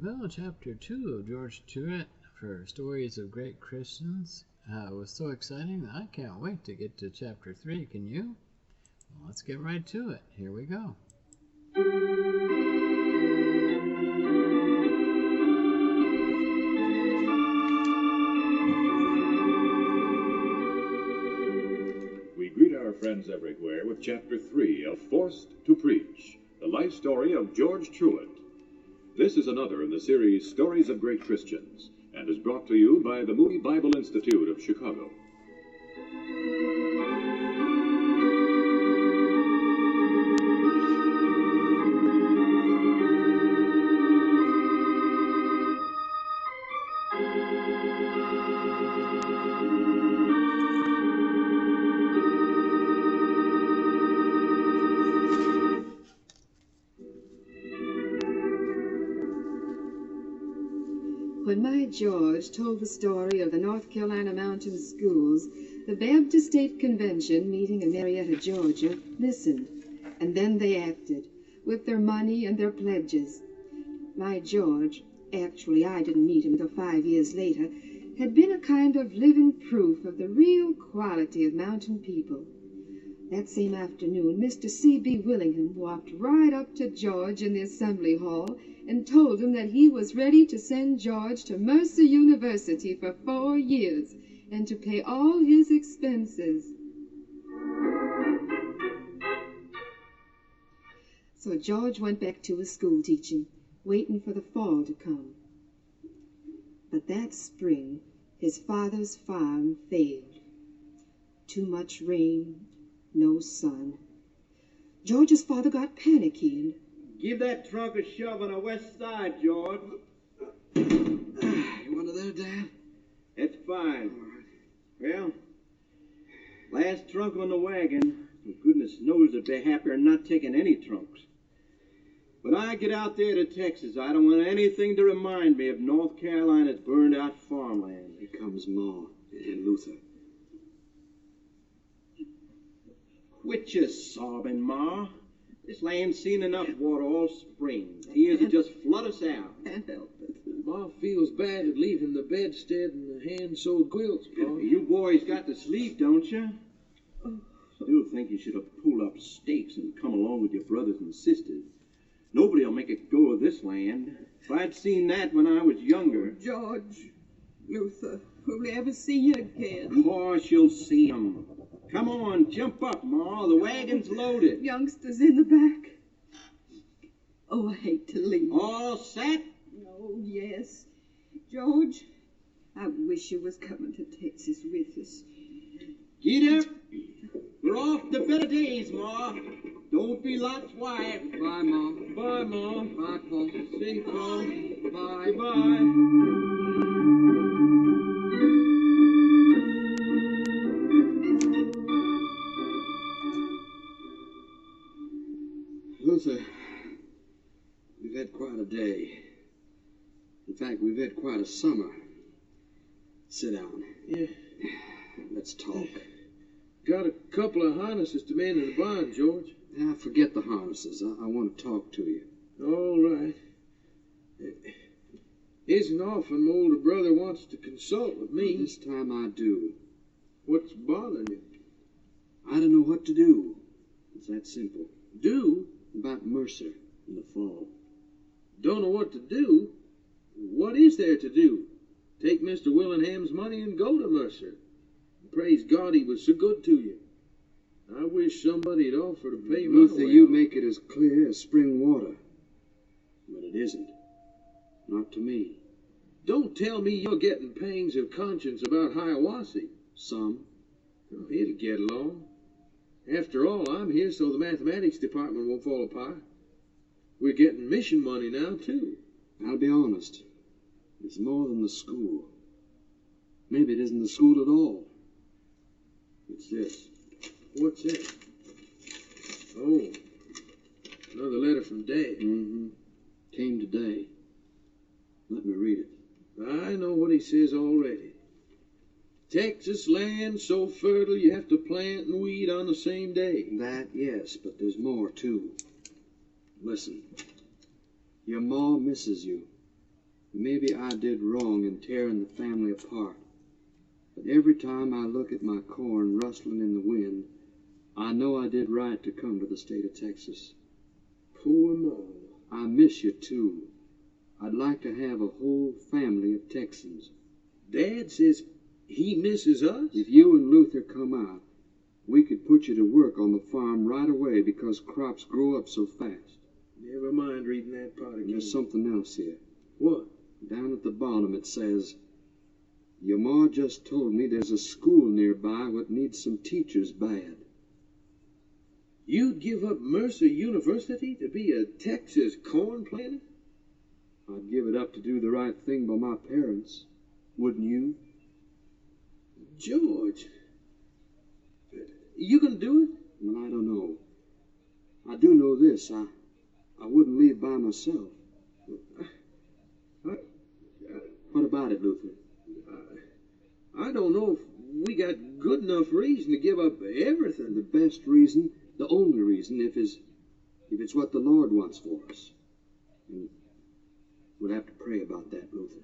Well, chapter 2 of George Truett for Stories of Great Christians was so exciting that I can't wait to get to chapter 3. Can you? Well, let's get right to it. Here we go. We greet our friends everywhere with chapter 3 of Forced to Preach, the life story of George Truett. This is another in the series Stories of Great Christians, and is brought to you by the Moody Bible Institute of Chicago. When my George told the story of the North Carolina Mountain Schools, the Baptist State Convention meeting in Marietta, Georgia, listened, and then they acted, with their money and their pledges. My George, actually I didn't meet him till 5 years later, had been a kind of living proof of the real quality of mountain people. That same afternoon, Mr. C.B. Willingham walked right up to George in the Assembly Hall and told him that he was ready to send George to Mercer University for 4 years and to pay all his expenses. So George went back to his school teaching, waiting for the fall to come. But that spring, his father's farm failed. Too much rain, no sun. George's father got panicky and... Give that trunk a shove on the west side, George. You under there, Dad? It's fine. Well, last trunk on the wagon. Goodness knows that they're happier not taking any trunks. When I get out there to Texas, I don't want anything to remind me of North Carolina's burned out farmland. Here comes Ma and Luther. Quit your sobbing, Ma. This land's seen enough water all spring. Tears will just flood us out. Can't help it. Ma feels bad at leaving the bedstead and the hand-sewed quilts, Pa. You boys got to sleep, don't you? Still think you should have pulled up stakes and come along with your brothers and sisters. Nobody'll make a go of this land. If I'd seen that when I was younger... George, Luther, will we ever see you again? Of course you'll see 'em. Come on, jump up, Ma. The wagon's loaded. Youngsters in the back. Oh, I hate to leave. All set? Oh, yes. George, I wish you was coming to Texas with us. Get up. We're off to better days, Ma. Don't be Lot's wife. Bye, Ma. Bye, Ma. Bye, Pa. See you, Pa. Bye. Goodbye. Luther, we've had quite a day. In fact, we've had quite a summer. Sit down. Yeah. Let's talk. Got a couple of harnesses to mend in the barn, George. Now, forget the harnesses. I want to talk to you. All right. Isn't often my older brother wants to consult with me. This time I do. What's bothering you? I don't know what to do. It's that simple. Do? About Mercer in the fall. Don't know what to do? What is there to do? Take Mr. Willingham's money and go to Mercer. Praise God he was so good to you. I wish somebody'd offer to pay my Luther, way you off. make it as clear as spring water. But it isn't. Not to me. Don't tell me you're getting pangs of conscience about Hiawassee. Some. Oh, it'll get along. After all, I'm here so the mathematics department won't fall apart. We're getting mission money now, too. I'll be honest. It's more than the school. Maybe it isn't the school at all. It's this. What's that? Oh, another letter from Dad. Mm-hmm. Came today. Let me read it. I know what he says already. Texas land so fertile you have to plant and weed on the same day. That, yes, but there's more, too. Listen. Your ma misses you. Maybe I did wrong in tearing the family apart. But every time I look at my corn rustling in the wind, I know I did right to come to the state of Texas. Poor Ma. I miss you, too. I'd like to have a whole family of Texans. Dad says he misses us? If you and Luther come out, we could put you to work on the farm right away because crops grow up so fast. Never mind reading that part again. There's something else here. What? Down at the bottom it says, "Your ma just told me there's a school nearby what needs some teachers bad." You'd give up Mercer University to be a Texas corn planter? I'd give it up to do the right thing by my parents. Wouldn't you? George, you gonna do it? Well, I don't know. I do know this. I wouldn't leave by myself. What about it, Luther? I don't know if we got good enough reason to give up everything. The best reason, the only reason, if it's what the Lord wants for us. And we'll have to pray about that, Luther.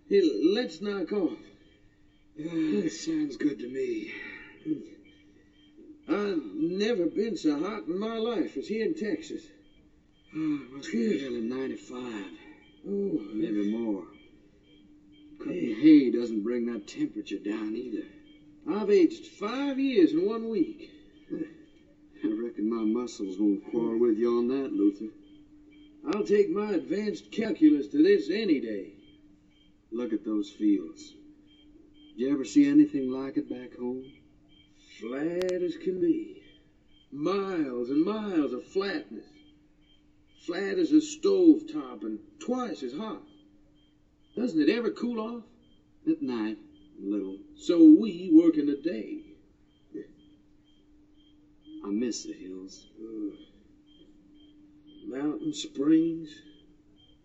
Hey, let's knock off. That sounds good to me. I've never been so hot in my life as here in Texas. It must be nearly 95. Oh, Maybe more. Cutting hay doesn't bring that temperature down either. I've aged 5 years in 1 week. I reckon my muscles won't quarrel with you on that, Luther. I'll take my advanced calculus to this any day. Look at those fields. Did you ever see anything like it back home? Flat as can be. Miles and miles of flatness. Flat as a stove top and twice as hot. Doesn't it ever cool off? At night, a little. So we work in the day. I miss the hills. Mountain springs,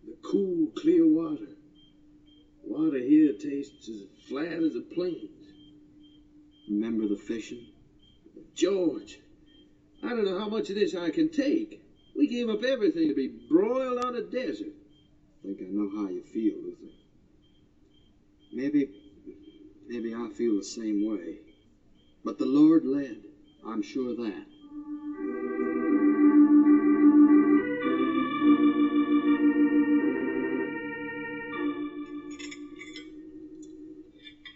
the cool, clear water. Water here tastes as flat as the plains. Remember the fishing? George, I don't know how much of this I can take. We gave up everything to be broiled on a desert. I think I know how you feel, Luther. Maybe I feel the same way. But the Lord led. I'm sure of that.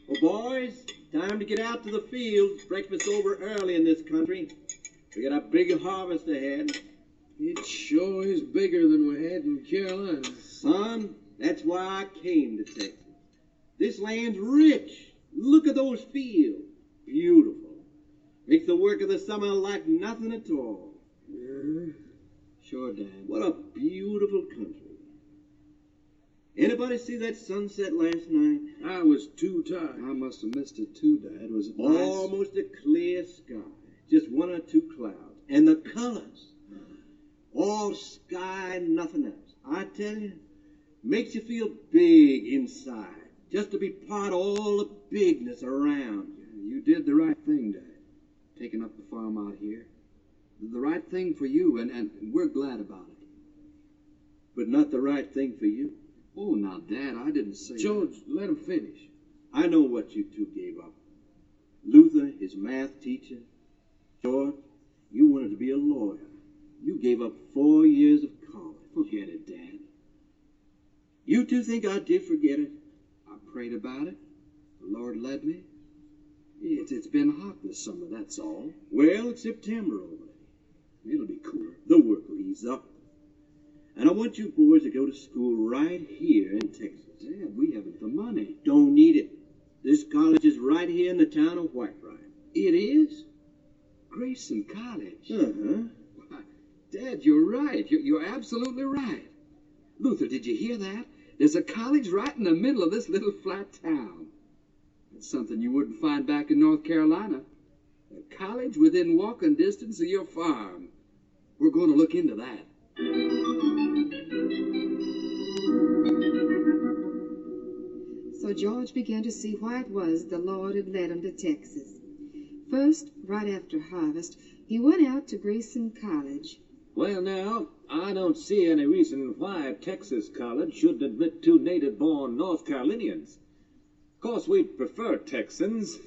Well, boys, time to get out to the fields. Breakfast's over early in this country. We got a big harvest ahead. It sure is bigger than we had in Carolina. Son, that's why I came to Texas. This land's rich. Look at those fields. Beautiful. Makes the work of the summer like nothing at all. Sure, Dad. What a beautiful country. Anybody see that sunset last night? I was too tired. I must have missed it too, Dad. Was it nice? Almost a clear sky. Just one or two clouds. And the colors. All sky and nothing else. I tell you, makes you feel big inside. Just to be part of all the bigness around you. You did the right thing, Dad. Taking up the farm out here. The right thing for you, and we're glad about it. But not the right thing for you. Oh, now, Dad, I didn't say George, that. let him finish. I know what you two gave up. Luther, his math teacher. George, you wanted to be a lawyer. You gave up 4 years of college. Forget it, Dad. You two think I did forget it? I prayed about it. The Lord led me. It's been hot this summer, that's all. Well, it's September already. It'll be cooler. The work will ease up. And I want you boys to go to school right here in Texas. Dad, we haven't the money. Don't need it. This college is right here in the town of Whitebread. It is? Grayson College. Uh-huh. Why, Dad, you're right. You're absolutely right. Luther, did you hear that? There's a college right in the middle of this little flat town. It's something you wouldn't find back in North Carolina. A college within walking distance of your farm. We're going to look into that. So George began to see why it was the Lord had led him to Texas. First, right after harvest, he went out to Grayson College. Well, now, I don't see any reason why a Texas college shouldn't admit two native-born North Carolinians. Of course, we'd prefer Texans,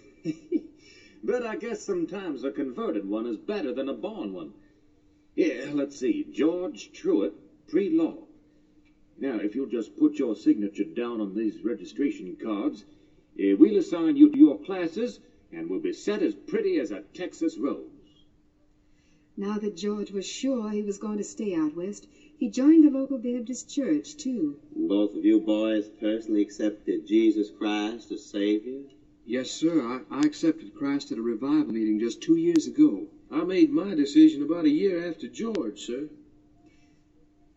but I guess sometimes a converted one is better than a born one. Yeah, let's see, George Truett, pre-law. Now, if you'll just put your signature down on these registration cards, we'll assign you to your classes, and we'll be set as pretty as a Texas rose. Now that George was sure he was going to stay out west, he joined the local Baptist church, too. Both of you boys personally accepted Jesus Christ as Savior? Yes, sir. I accepted Christ at a revival meeting just 2 years ago. I made my decision about a year after George, sir.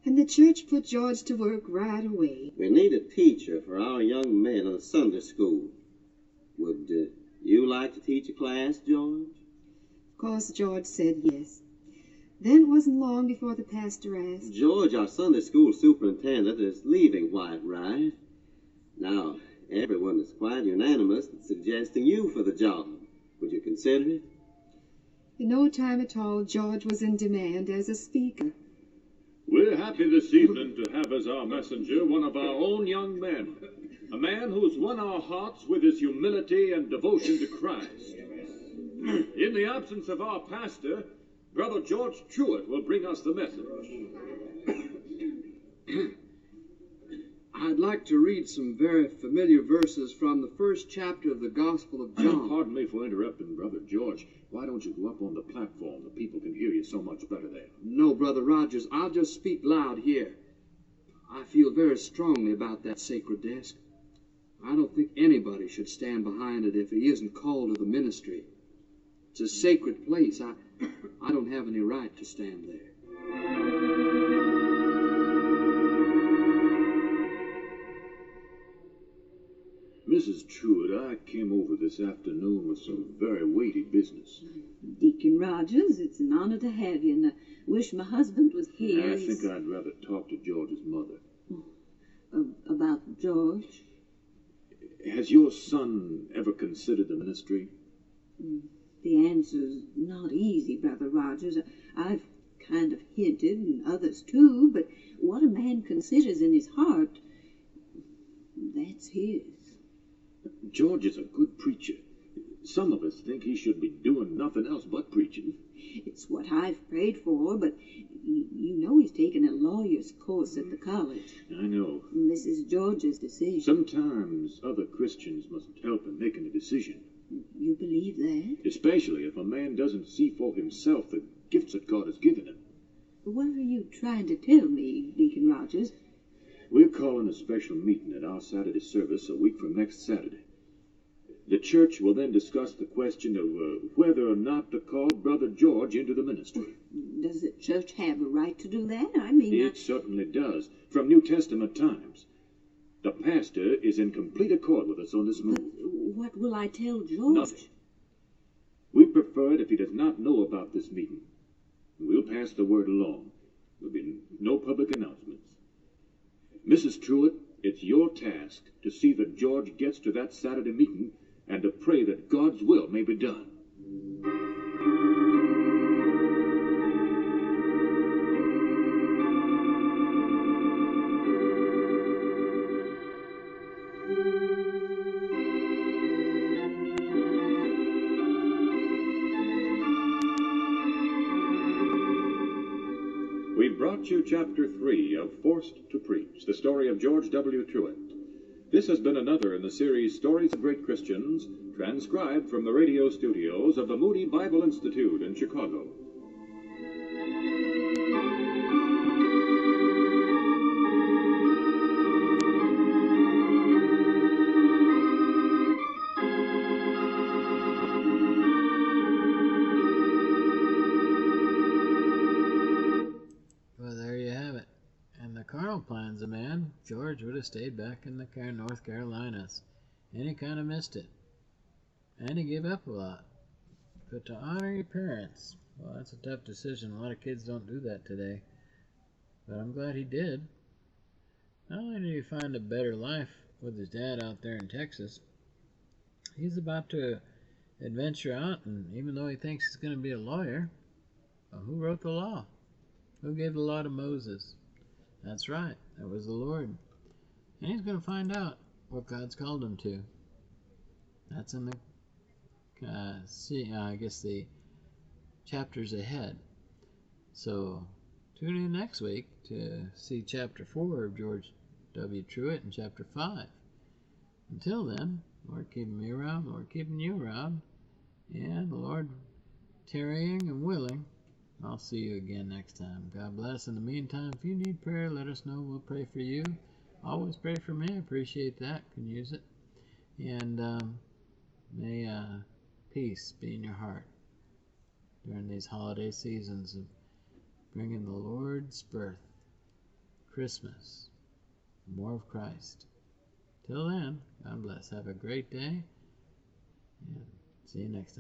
And the church put George to work right away. We need a teacher for our young men in the Sunday school. Would you like to teach a class, George? Of course, George said yes. Then it wasn't long before the pastor asked, George, our Sunday school superintendent, is leaving White Rice. Now, everyone is quite unanimous in suggesting you for the job. Would you consider it? In no time at all, George was in demand as a speaker. We're happy this evening to have as our messenger one of our own young men, a man who's won our hearts with his humility and devotion to Christ. In the absence of our pastor, Brother George Truett will bring us the message. I'd like to read some very familiar verses from the first chapter of the Gospel of John. Pardon me for interrupting, Brother George. Why don't you go up on the platform? The people can hear you so much better there. No, Brother Rogers, I'll just speak loud here. I feel very strongly about that sacred desk. I don't think anybody should stand behind it if he isn't called to the ministry. It's a sacred place. I don't have any right to stand there. Mrs. Truett, I came over this afternoon with some very weighty business. Deacon Rogers, it's an honor to have you, and I wish my husband was here. I think I'd rather talk to George's mother. About George? Has your son ever considered the ministry? The answer's not easy, Brother Rogers. I've kind of hinted, and others too, but what a man considers in his heart, that's his. George is a good preacher. Some of us think he should be doing nothing else but preaching. It's what I've prayed for, but you know he's taken a lawyer's course at the college. I know. And this is George's decision. Sometimes other Christians must help in making a decision. You believe that? Especially if a man doesn't see for himself the gifts that God has given him. What are you trying to tell me, Deacon Rogers? We're calling a special meeting at our Saturday service a week from next Saturday. The church will then discuss the question of whether or not to call Brother George into the ministry. Does the church have a right to do that? I mean, It certainly does, from New Testament times. The pastor is in complete accord with us on this move. What will I tell George? Nothing. We prefer it if he does not know about this meeting. We'll pass the word along. There'll be no public announcements. Mrs. Truett, it's your task to see that George gets to that Saturday meeting and to pray that God's will may be done. We brought you Chapter 3 of Forced to Preach, the story of George W. Truett. This has been another in the series Stories of Great Christians, transcribed from the radio studios of the Moody Bible Institute in Chicago. Well, there you have it. And the carnal plans of man, George would have stayed back in the North Carolinas, and he kind of missed it. And he gave up a lot. But to honor your parents, well, that's a tough decision. A lot of kids don't do that today. But I'm glad he did. Not only did he find a better life with his dad out there in Texas, he's about to adventure out, and even though he thinks he's going to be a lawyer, well, who wrote the law? Who gave the law to Moses? That's right, that was the Lord. And he's going to find out what God's called him to. That's in the, I guess the chapters ahead. So tune in next week to see chapter 4 of George W. Truett and chapter 5. Until then, Lord keeping me around, Lord keeping you around, and the Lord tarrying and willing, I'll see you again next time. God bless. In the meantime, if you need prayer, let us know. We'll pray for you. Always pray for me. I appreciate that. Can use it. And may peace be in your heart during these holiday seasons of bringing the Lord's birth, Christmas, more of Christ. Till then, God bless. Have a great day, and see you next time.